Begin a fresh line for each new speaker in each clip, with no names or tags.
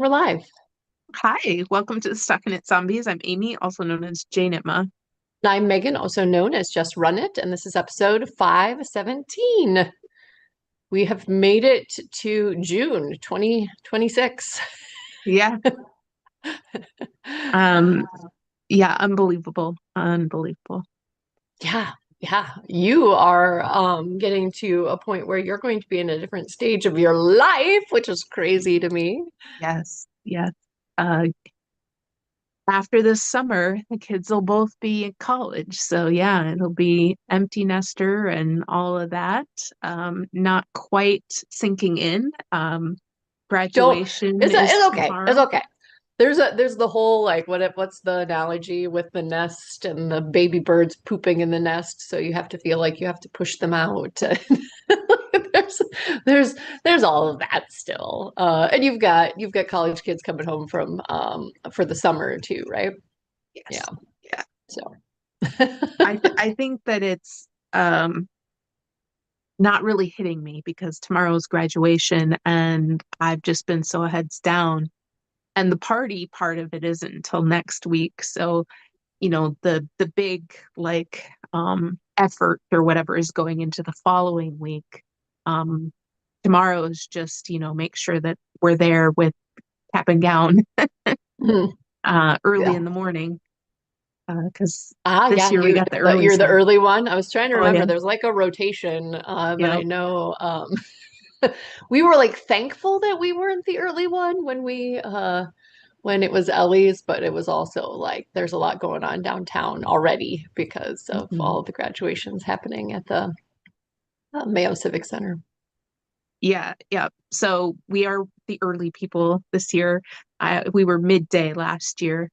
We're live.
Hi, welcome to the StockinetteZombies. I'm Amy, also known as Jane Itma.
I'm Megan, also known as Just Run It, and this is episode 517. We have made it to June 2026.
Yeah, um, yeah, unbelievable, unbelievable.
Yeah, yeah. You are getting to a point where you're going to be in a different stage of your life, which is crazy to me.
Yes, yes. Uh, After this summer, the kids will both be in college, so yeah, it'll be empty nester and all of that. Not quite sinking in.
Don't
Graduation
it's
is
okay. It's
tomorrow.
okay. There's the whole like what's the analogy with the nest and the baby birds pooping in the nest, so you have to feel like you have to push them out. there's there's there's all of that still. And you've got college kids coming home from for the summer too, right? Yeah.
Yes, yeah.
So
I think that it's not really hitting me because tomorrow's graduation and I've just been so heads down. And the party part of it isn't until next week. So, the big effort or whatever is going into the following week. Um Tomorrow is just, make sure that we're there with cap and gown early
yeah.
in the morning. Because this
Yeah,
year we got the early
you're the
start.
early one. I was trying to
Oh
remember.
yeah.
There's like a rotation, but I
Yep.
know we were like thankful that we weren't the early one when it was Ellie's, but it was also like there's a lot going on downtown already because of
Mhm.
all of the graduations happening at the Mayo Civic Center.
Yeah, yeah. So we are the early people this year. We were midday last year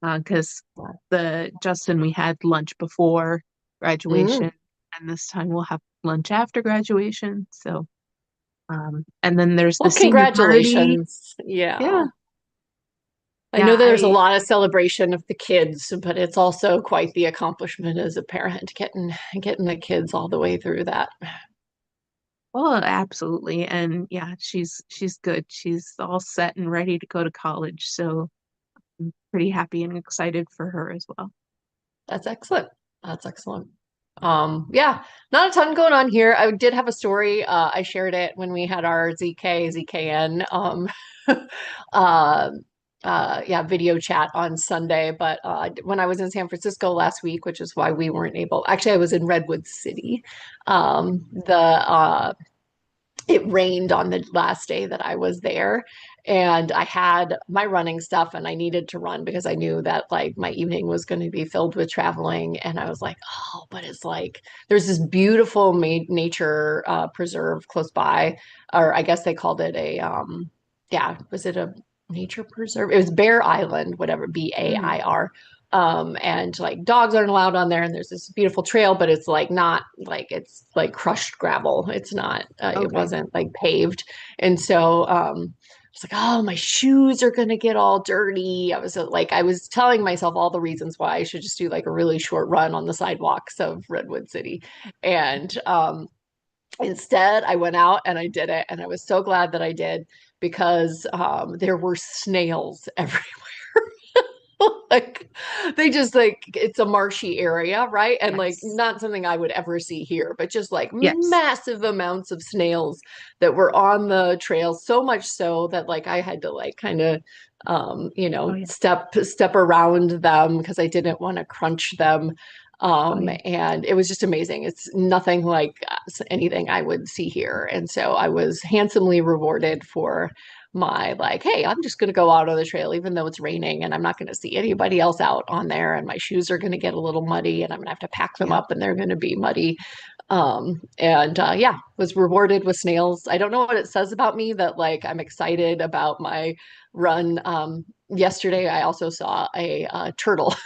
because the Justin we had lunch before
Mm.
graduation, and this time we'll have lunch after graduation. So, and then there's the
Well,
senior party.
congratulations. Yeah.
Yeah,
I
yeah.
know that there's a lot of celebration of the kids, but it's also quite the accomplishment as a parent getting the kids all the way through that.
Well, absolutely, and yeah, she's good. She's all set and ready to go to college. So I'm pretty happy and excited for her as well.
That's excellent. That's excellent. Yeah, not a ton going on here. I did have a story. I shared it when we had our ZKN uh, yeah, video chat on Sunday. But when I was in San Francisco last week, which is why we weren't able, actually, I was in Redwood City. The It rained on the last day that I was there. And I had my running stuff and I needed to run because I knew that like my evening was going to be filled with traveling. And I was like, oh, but it's like there's this beautiful nature preserve close by, or I guess they called it yeah, was it a nature preserve? It was Bear Island, whatever,
Mhm.
Bair. And like dogs aren't allowed on there, and there's this beautiful trail, but it's like not like it's like crushed gravel. It's not, it
Okay.
wasn't like paved. And so it's like, oh, my shoes are gonna get all dirty. I was telling myself all the reasons why I should just do like a really short run on the sidewalks of Redwood City. And instead, I went out and I did it, and I was so glad that I did because there were snails everywhere. Like they just like it's a marshy area, right? And like
Yes.
not something I would ever see here, but just like
Yes.
massive amounts of snails that were on the trail, so much so that like I had to like kind of
Oh yeah.
step around them because I didn't want to crunch them.
Oh yeah.
And it was just amazing. It's nothing like anything I would see here. And so I was handsomely rewarded for my like, hey, I'm just going to go out on the trail, even though it's raining and I'm not going to see anybody else out on there. And my shoes are going to get a little muddy and I'm going to have to pack them
Yeah.
up and they're going to be muddy. And yeah, was rewarded with snails. I don't know what it says about me that like I'm excited about my run. Yesterday, I also saw a turtle.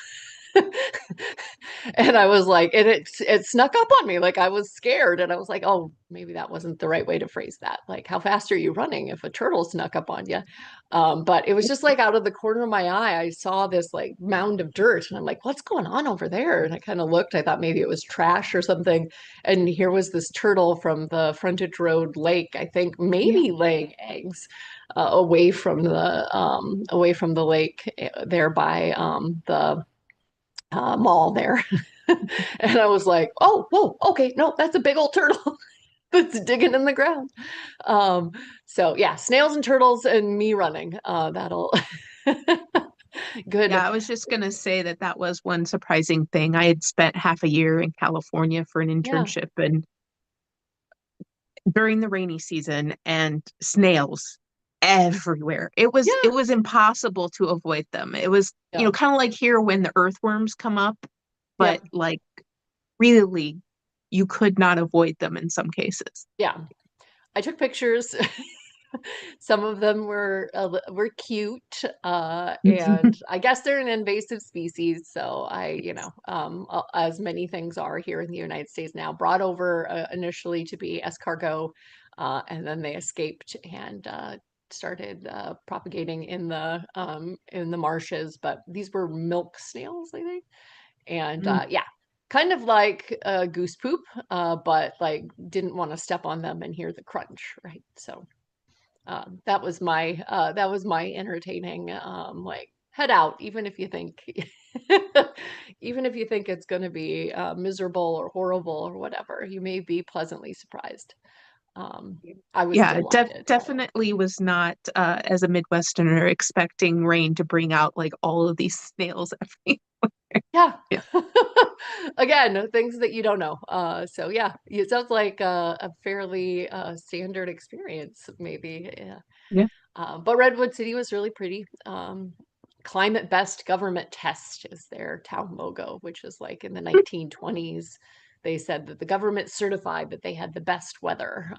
And I was like, and it snuck up on me. Like I was scared. And I was like, oh, maybe that wasn't the right way to phrase that. Like, how fast are you running if a turtle snuck up on you? But it was just like out of the corner of my eye, I saw this like mound of dirt. And I'm like, what's going on over there? And I kind of looked. I thought maybe it was trash or something. And here was this turtle from the frontage road lake, I think
Yeah.
maybe laying eggs away from the lake there by the mall there. And I was like, oh, whoa, okay, no, that's a big old turtle that's digging in the ground. Um, so yeah, snails and turtles and me running. That'll good.
Yeah, I was just going to say that that was one surprising thing. I had spent half a year in California for an
Yeah,
internship and during the rainy season and snails everywhere. It
yeah,
was impossible to avoid them. It was, you
yeah,
know, kind of like here when the earthworms come up, but
yep,
like really you could not avoid them in some cases.
yeah. I took pictures. Some of them were cute, and I guess they're an invasive species. So as many things are here in the United States now, brought over initially to be escargot, and then they escaped and started propagating in the marshes. But these were milk snails, I think, and
Mm.
yeah. Kind of like goose poop, but like didn't want to step on them and hear the crunch, right? So that was my entertaining like head out even if you think even if you think it's going to be miserable or horrible or whatever, you may be pleasantly surprised. I was
Yeah,
delighted.
definitely was not as a Midwesterner expecting rain to bring out like all of these snails every.
Yeah.
Yeah.
Again, things that you don't know. So yeah, it sounds like a fairly standard experience maybe. Yeah.
Yeah.
But Redwood City was really pretty. Climate Best Government Test is their town logo, which is like in the 1920s. They said that the government certified that they had the best weather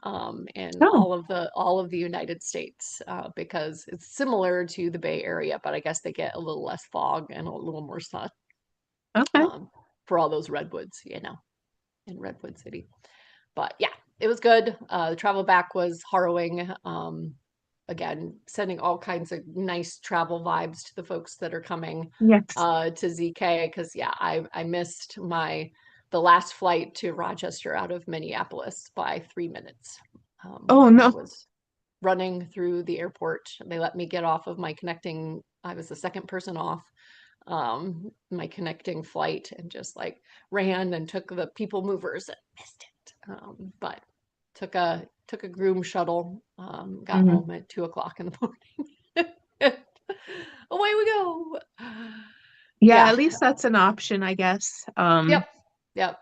in
Oh,
all of the United States because it's similar to the Bay Area, but I guess they get a little less fog and a little more sun
okay.
um, for all those redwoods, in Redwood City. But yeah, it was good. The travel back was harrowing. Again, sending all kinds of nice travel vibes to the folks that are coming
Yes.
to ZK because yeah, I missed the last flight to Rochester out of Minneapolis by 3 minutes.
Oh
I
no.
was running through the airport. They let me get off of my connecting. I was the second person off my connecting flight and just like ran and took the people movers and missed it. But took a groom shuttle, got
Mhm.
home at 2 o'clock in the morning. Away we go.
Yeah,
Yeah.
at least that's an option, I guess.
Yep. Yep.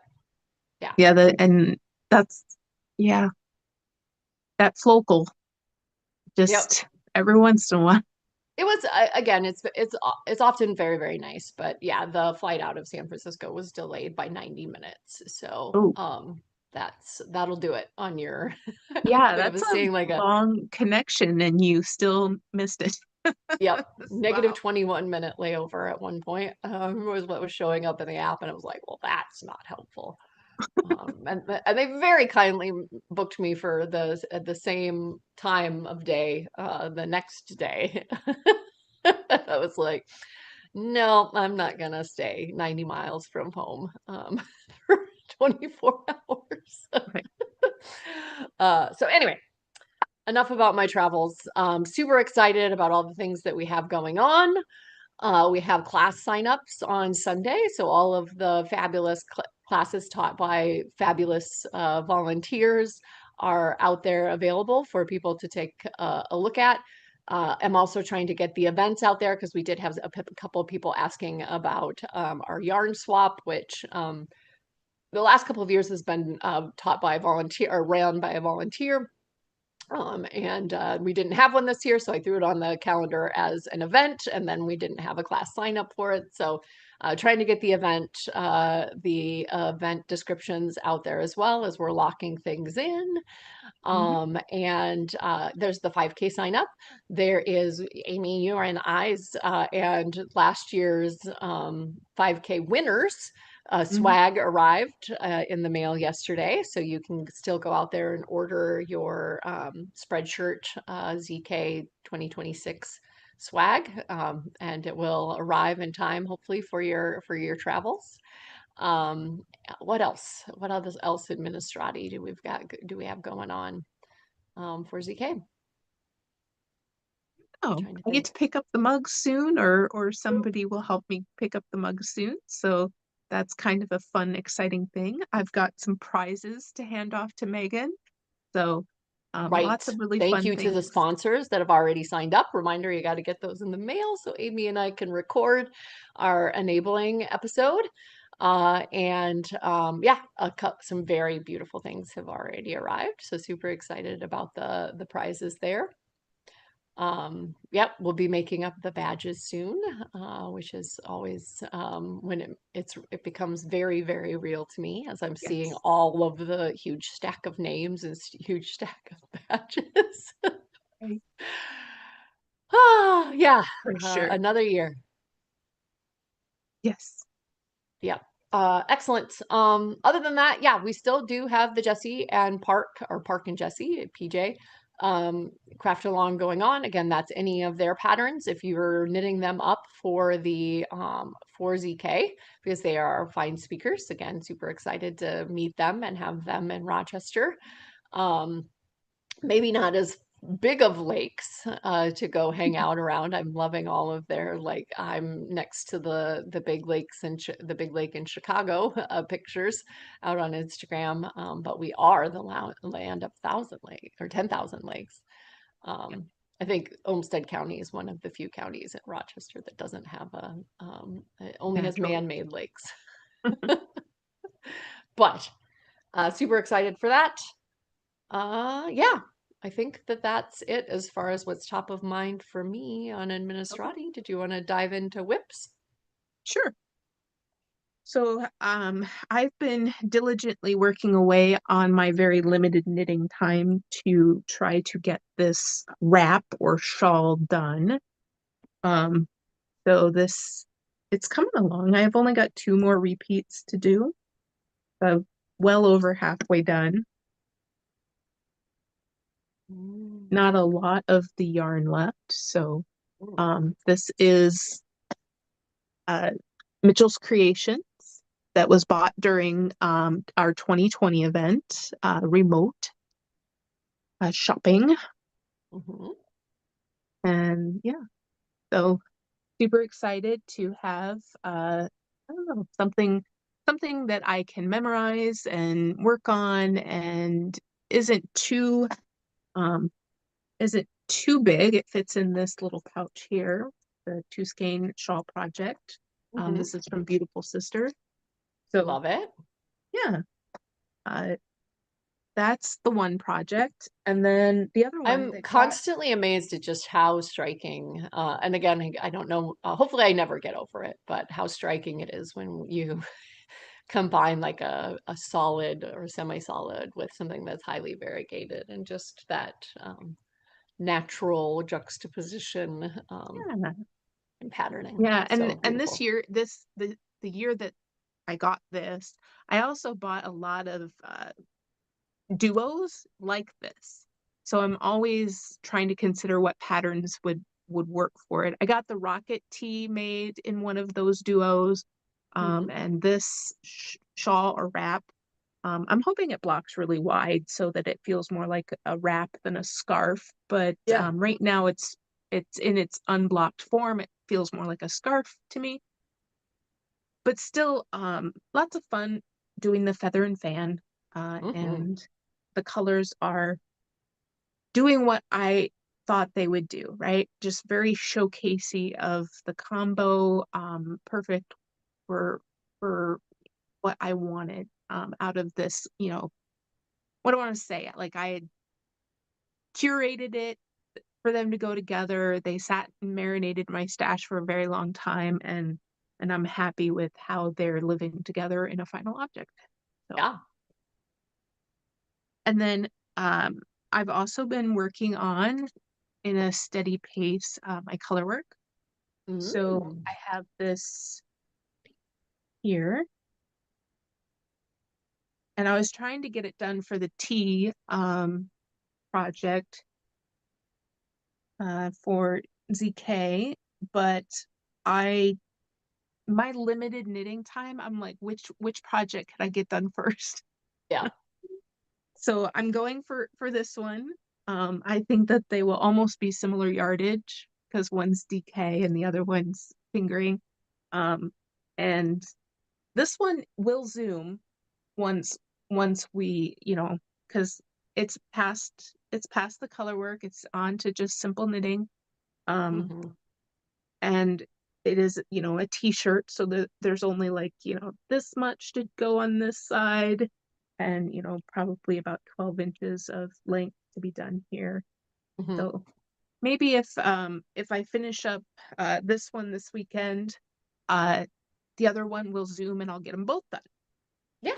Yeah.
Yeah, and that's yeah, that local
Yep.
just every once in a while.
It was again. It's often very very nice, but yeah, the flight out of San Francisco was delayed by 90 minutes. So
Oh,
that'll do it on your.
yeah,
I
that's
was
a
seeing like a
long connection and you still missed it.
yep, negative
Wow.
21-minute layover at one point was what was showing up in the app, and I was like, well, that's not helpful. And they very kindly booked me for the same time of day the next day. I was like, no, I'm not gonna stay 90 miles from home for 24 hours.
Okay.
So anyway, enough about my travels. Super excited about all the things that we have going on. We have class signups on Sunday, so all of the fabulous classes taught by fabulous volunteers are out there available for people to take a look at. I'm also trying to get the events out there because we did have a couple of people asking about our yarn swap, which the last couple of years has been taught by a volunteer or ran by a volunteer. And we didn't have one this year, so I threw it on the calendar as an event, and then we didn't have a class sign up for it. So trying to get the event descriptions out there as well as we're locking things in.
Mhm.
And there's the 5K sign up. There is Amy, you and I's, and last year's 5K winners.
Mhm.
Swag arrived in the mail yesterday, so you can still go out there and order your Spreadshirt ZK 2026 swag, and it will arrive in time, hopefully for your travels. Um, what else? What else administrati do we have going on for ZK?
Oh,
Trying to
I get
think.
to pick up the mugs soon, or somebody will help me pick up the mugs soon. So that's kind of a fun, exciting thing. I've got some prizes to hand off to Megan. So
Right.
lots of really
Thank
fun
you to the
things.
sponsors that have already signed up. Reminder, you got to get those in the mail so Amy and I can record our enabling episode. And yeah, some very beautiful things have already arrived. So super excited about the prizes there. Yep, we'll be making up the badges soon, which is always when it becomes very, very real to me as I'm seeing
Yes,
all of the huge stack of names and huge stack of badges.
right,
Ah, yeah,
for sure.
another year.
Yes.
Yeah. Excellent. Other than that, yeah, we still do have the Jesse and Park and Jesse, PJ, craft along going on. Again, that's any of their patterns. If you're knitting them up for the for ZK, because they are fine speakers. Again, super excited to meet them and have them in Rochester. Um, maybe not as big of lakes to go hang out around. I'm loving all of their like I'm next to the big lakes and the big lake in Chicago pictures out on Instagram. But we are the land of 1,000 lakes or 10,000 lakes. Um, I think Olmsted County is one of the few counties in Rochester that doesn't have it only has
Natural.
man-made lakes. But super excited for that. Yeah, I think that's it as far as what's top of mind for me on
Okay,
Administrati. Did you want to dive into whips?
sure. So, I've been diligently working away on my very limited knitting time to try to get this wrap or shawl done. Um, so it's coming along. I've only got two more repeats to do. So well over halfway done.
Mm,
Not a lot of the yarn left. So,
mm,
this is uh, Mitchell's Creations that was bought during our 2020 event, remote shopping.
mhm.
And yeah, so super excited to have I don't know, something that I can memorize and work on and isn't too um isn't too big. It fits in this little pouch here, the Two Skein Shawl Project.
Mhm.
This is from Beautiful Sister. So
Love it.
yeah, uh, that's the one project. And then the other one
I'm
that got
constantly amazed at just how striking, and again, I don't know, hopefully I never get over it, but how striking it is when you combine like a solid or semi-solid with something that's highly variegated and just that natural juxtaposition
yeah,
and patterning.
yeah,
So
and this
beautiful.
year, the year that I got this, I also bought a lot of duos like this. So I'm always trying to consider what patterns would work for it. I got the rocket tee made in one of those duos,
Hmm.
and this shawl or wrap. I'm hoping it blocks really wide so that it feels more like a wrap than a scarf. But
Yeah.
right now it's in its unblocked form. It feels more like a scarf to me. But still, lots of fun doing the feather and fan,
Hmm.
and the colors are doing what I thought they would do, right? Just very showcasey of the combo, perfect for for what I wanted out of this, what do I want to say? Like I had curated it for them to go together. They sat and marinated my stash for a very long time, and and I'm happy with how they're living together in a final object. So,
Yeah.
and then I've also been working on in a steady pace my color work. So
Mm.
I have this here, and I was trying to get it done for the tea project for ZK, but I my limited knitting time, I'm like, which project can I get done first?
Yeah.
So I'm going for this one. I think that they will almost be similar yardage because one's DK and the other one's fingering. Um, and this one will zoom once once we, because it's past the color work. It's on to just simple knitting. Um,
Hmm.
and it is, a t-shirt, so that there's only like, this much to go on this side and, probably about 12 inches of length to be done here.
Hmm.
So maybe if I finish up this one this weekend, uh the other one will zoom and I'll get them both done.
Yeah.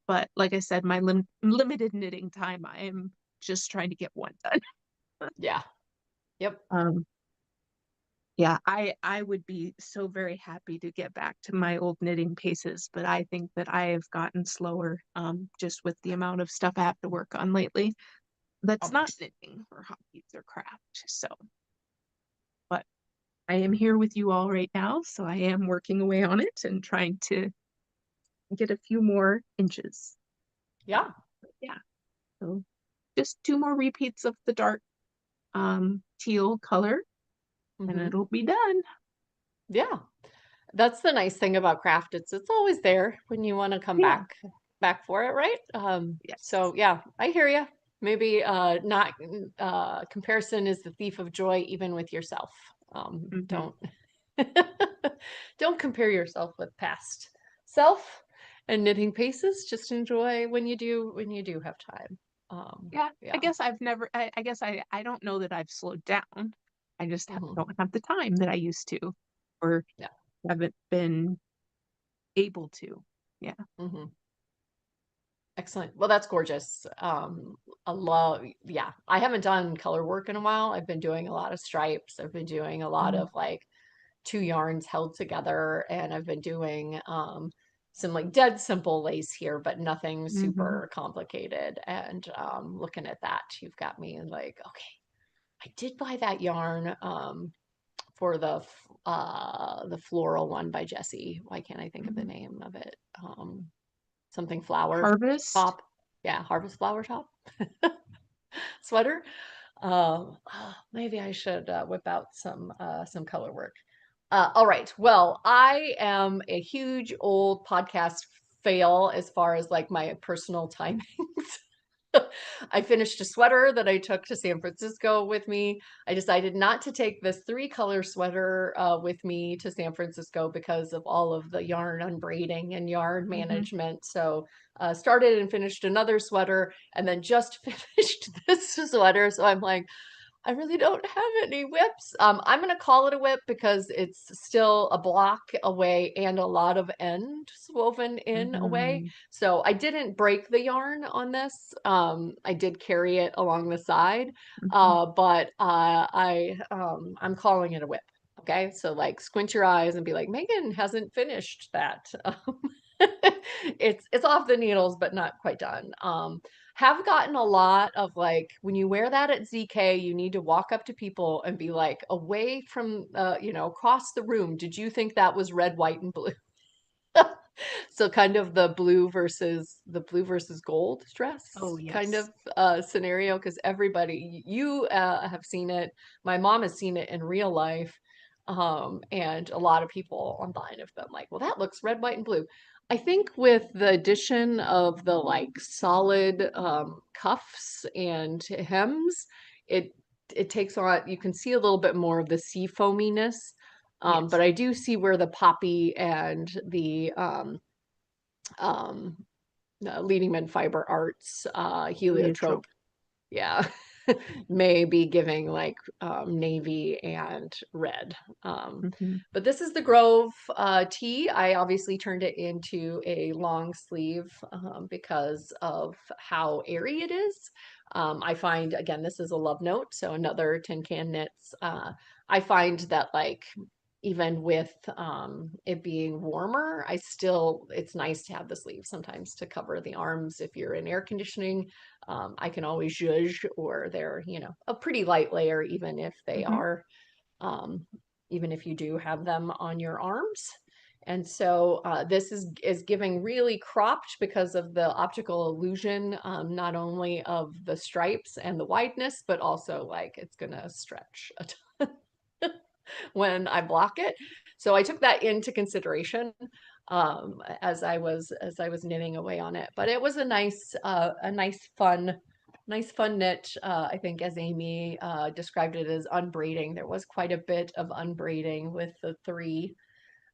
But like I said, my limited knitting time, I am just trying to get one done.
Yeah. Yep.
Um, Yeah, I would be so very happy to get back to my old knitting paces, but I think that I have gotten slower just with the amount of stuff I have to work on lately. That's
Um,
not knitting or hobbies or craft. So, but I am here with you all right now, so I am working away on it and trying to get a few more inches.
yeah.
Yeah, so just two more repeats of the dark teal color and
Hmm.
it'll be done.
Yeah. That's the nice thing about craft. It's always there when you want to come
Yeah,
back for it, right?
yes.
So yeah, I hear you. Maybe not comparison is the thief of joy even with yourself.
Hmm.
Don't don't compare yourself with past self and knitting paces. Just enjoy when you do have time.
Yeah, I
Yeah.
guess I've never, I guess I don't know that I've slowed down. I just
Hmm.
don't have the time that I used to, or
Yeah.
haven't been able to. Yeah.
Hmm. Excellent. Well, that's gorgeous. I love, yeah. I haven't done color work in a while. I've been doing a lot of stripes. I've been doing a lot
Mm-hmm.
of like two yarns held together, and I've been doing some like dead simple lace here, but nothing
Mm-hmm.
super complicated. And looking at that, you've got me like, okay, I did buy that yarn for the floral one by Jessie. Why can't I think of the
Hmm.
name of it? Something flower
Harvest.
top. Yeah, harvest flower top sweater. Maybe I should whip out some color work. All right. Well, I am a huge old podcast fail as far as like my personal timings. I finished a sweater that I took to San Francisco with me. I decided not to take this three color sweater with me to San Francisco because of all of the yarn unbraiding and yarn
Hmm.
management. So started and finished another sweater and then just finished this sweater. So I'm like, I really don't have any whips. I'm going to call it a whip because it's still a block away and a lot of ends woven in away.
Hmm.
So I didn't break the yarn on this. I did carry it along the side,
Hmm.
I'm calling it a whip. Okay, so like squint your eyes and be like, Megan hasn't finished that. It's off the needles, but not quite done. Have gotten a lot of like when you wear that at ZK, you need to walk up to people and be like, away from, across the room. Did you think that was red, white, and blue? So kind of the blue versus gold
Oh,
dress kind
yes.
of scenario because everybody you have seen it. My mom has seen it in real life, and a lot of people online have been like, "Well, that looks red, white, and blue." I think with the addition of the like solid cuffs and hems, it it takes on. You can see a little bit more of the sea foaminess. But
Yes.
I do see where the poppy and the um, Leading Men Fiber Arts heliotrope.
Heliotrope.
Yeah. may be giving like navy and red.
Hmm.
But this is the Grove tee. I obviously turned it into a long sleeve because of how airy it is. I find, again, this is a love note, so another tin can knits. I find that like even with it being warmer, it's nice to have the sleeve sometimes to cover the arms if you're in air conditioning. I can always zhuzh, or they're, a pretty light layer, even if they
Hmm.
are, um, even if you do have them on your arms. And so this is giving really cropped because of the optical illusion, not only of the stripes and the wideness, but also like it's gonna stretch a ton when I block it. So I took that into consideration as I was knitting away on it. But it was a nice fun knit. I think as Amy described it as unbraiding. There was quite a bit of unbraiding with the three,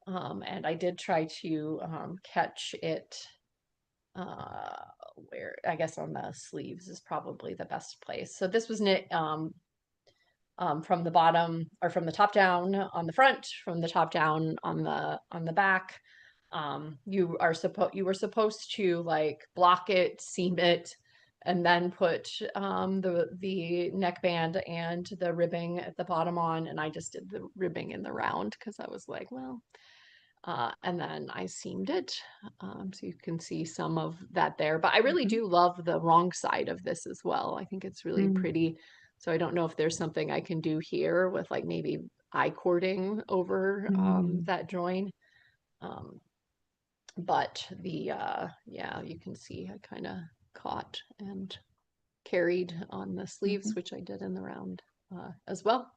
and I did try to catch it where I guess on the sleeves is probably the best place. So this was knit from the bottom or from the top down on the front, from the top down on the back. You were supposed to like block it, seam it, and then put the neckband and the ribbing at the bottom on. And I just did the ribbing in the round because I was like, well, and then I seamed it. So you can see some of that there. But I really
Hmm.
do love the wrong side of this as well. I think it's really pretty. So I don't know if there's something I can do here with like maybe I-cording over
Mm-hmm.
that join. Um, but yeah, you can see I kind of caught and carried on the sleeves, which I did in the round as well.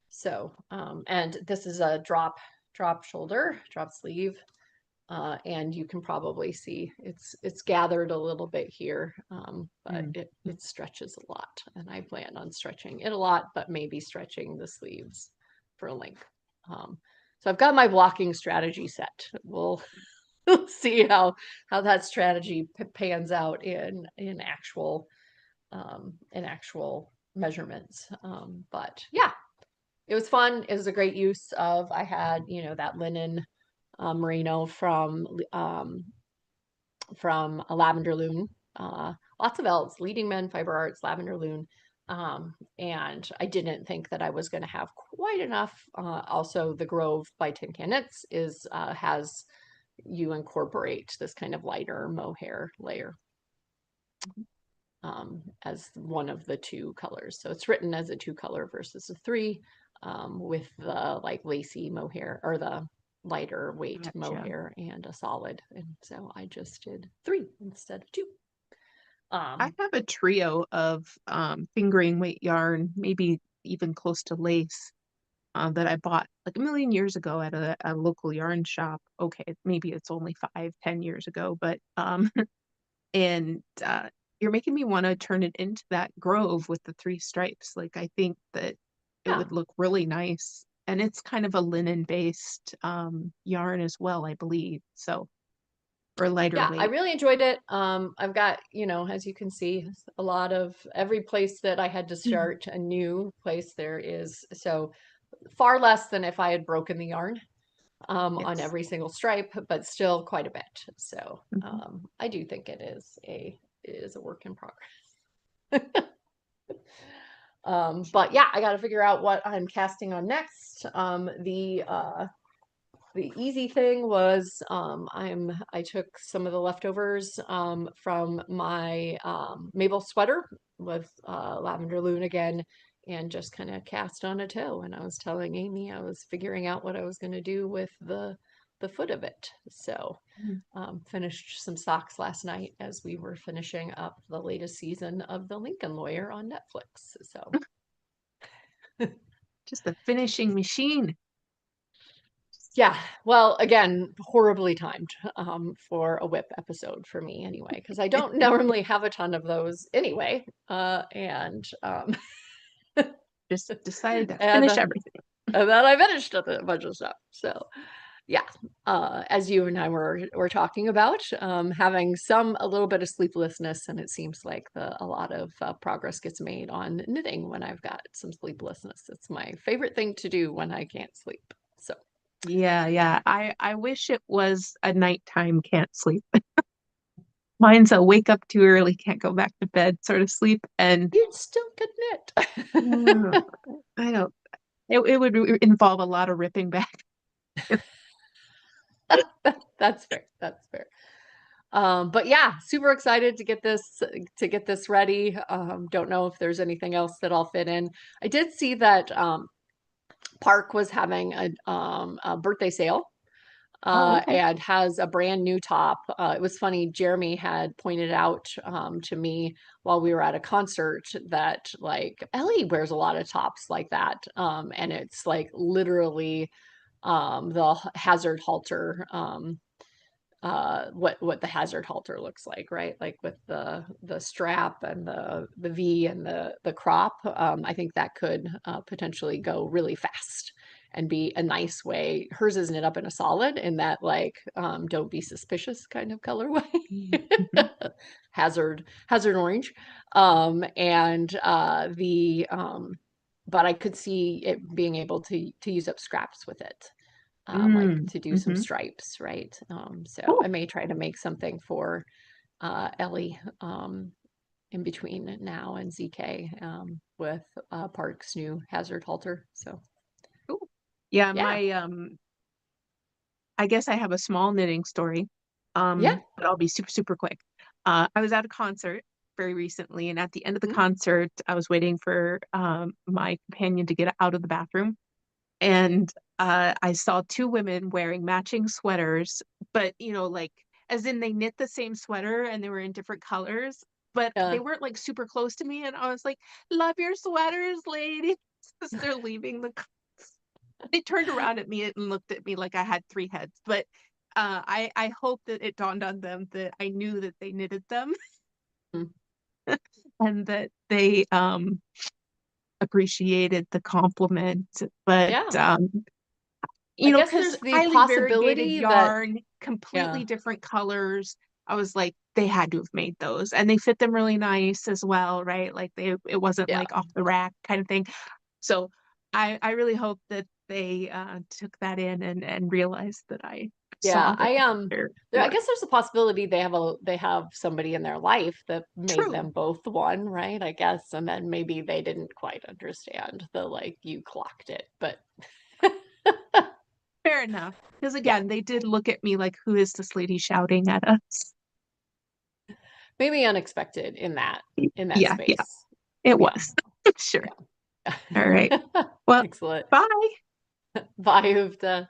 So, and this is a drop shoulder, drop sleeve. And you can probably see it's gathered a little bit here, but
Mm-hmm.
it stretches a lot, and I plan on stretching it a lot, but maybe stretching the sleeves for length. So I've got my blocking strategy set. We'll see how that strategy pans out in actual measurements. But yeah, it was fun. It was a great use of. I had that linen merino from a Lavender Loom. Lots of L's, Leading Men, Fiber Arts, Lavender Loom. And I didn't think that I was going to have quite enough. Also, the Grove by Tin Can Knits has you incorporate this kind of lighter mohair layer as one of the two colors. So it's written as a two color versus a three, with the like lacy mohair or the lighter weight
Gotcha.
mohair and a solid. And so I just did three instead of two.
I
Um,
have a trio of fingering weight yarn, maybe even close to lace, that I bought like a million years ago at a local yarn shop. Okay, maybe it's only 5, 10 years ago, but and you're making me want to turn it into that grove with the three stripes. Like I think that it
yeah,
would look really nice, and it's kind of a linen based yarn as well, I believe. So or lighter
yeah, I
weight.
really enjoyed it. I've got, as you can see, a lot of every place that I had to
Mhm.
start a new place there is so far less than if I had broken the yarn. On
Yes.
every single stripe, but still quite a bit. So
Mhm.
I do think it is a work in progress. But yeah, I got to figure out what I'm casting on next. The easy thing was I took some of the leftovers from my Mabel sweater with lavender loon again, and just kind of cast on a toe. And I was telling Amy I was figuring out what I was going to do with the foot of it. So
Mhm.
finished some socks last night as we were finishing up the latest season of The Lincoln Lawyer on Netflix. So
Just a finishing machine.
yeah, well, again, horribly timed for a whip episode for me anyway, because I don't normally have a ton of those anyway. And
Just decided to
and
finish
uh,
everything.
and then I finished a bunch of stuff. So Yeah, as you and I were talking about, having a little bit of sleeplessness, and it seems like a lot of progress gets made on knitting when I've got some sleeplessness. It's my favorite thing to do when I can't sleep. So
Yeah, yeah. I wish it was a nighttime can't sleep. Mine's a wake up too early, can't go back to bed sort of sleep. And
you still could
uh,
knit.
I don't, it would involve a lot of ripping back.
That's fair. That's fair. But yeah, super excited to get this ready. Don't know if there's anything else that I'll fit in. I did see that Park was having a birthday sale
Oh, okay.
and has a brand new top. It was funny, Jeremy had pointed out to me while we were at a concert that like Ellie wears a lot of tops like that. And it's like literally the hazard halter what the hazard halter looks like, right? Like with the strap and the V and the crop. I think that could potentially go really fast and be a nice way. Hers isn't it up in a solid in that like don't be suspicious kind of colorway.
Mhm.
Hazard orange. And the but I could see it being able to use up scraps with it like
Mm,
to do some
hmm.
stripes, right? So I
Cool.
may try to make something for Ellie in between now and ZK with Park's new hazard halter. So
Cool. Yeah,
yeah,
I guess I have a small knitting story.
yeah.
But I'll be super, super quick. I was at a concert very recently, and at the end of the
Mm,
concert, I was waiting for my companion to get out of the bathroom. And I saw two women wearing matching sweaters, but like as in they knit the same sweater and they were in different colors, but
uh,
they weren't like super close to me. And I was like, "Love your sweaters, ladies." As they're leaving the, they turned around at me and looked at me like I had three heads. But I hope that it dawned on them that I knew that they knitted them
mm,
and that they appreciated the compliment. But
yeah. I guess
because
there's the
highly variegated
possibility that
yarn,
yeah,
completely different colors. I was like, they had to have made those, and they fit them really nice as well, right? Like it wasn't
yeah.
like off the rack kind of thing. So I really hope that they took that in and realized that I
Yeah,
saw that their
I
work.
guess there's a possibility they have somebody in their life that made
True,
them both one, right? I guess, and then maybe they didn't quite understand the like you clocked it, but
fair enough. Because
yeah,
again, they did look at me like, who is this lady shouting at us?
maybe unexpected in that
Yeah, yeah,
space.
it
Yeah,
was. Sure.
yeah.
All right. Well,
Excellent.
bye.
Bye, Uvda.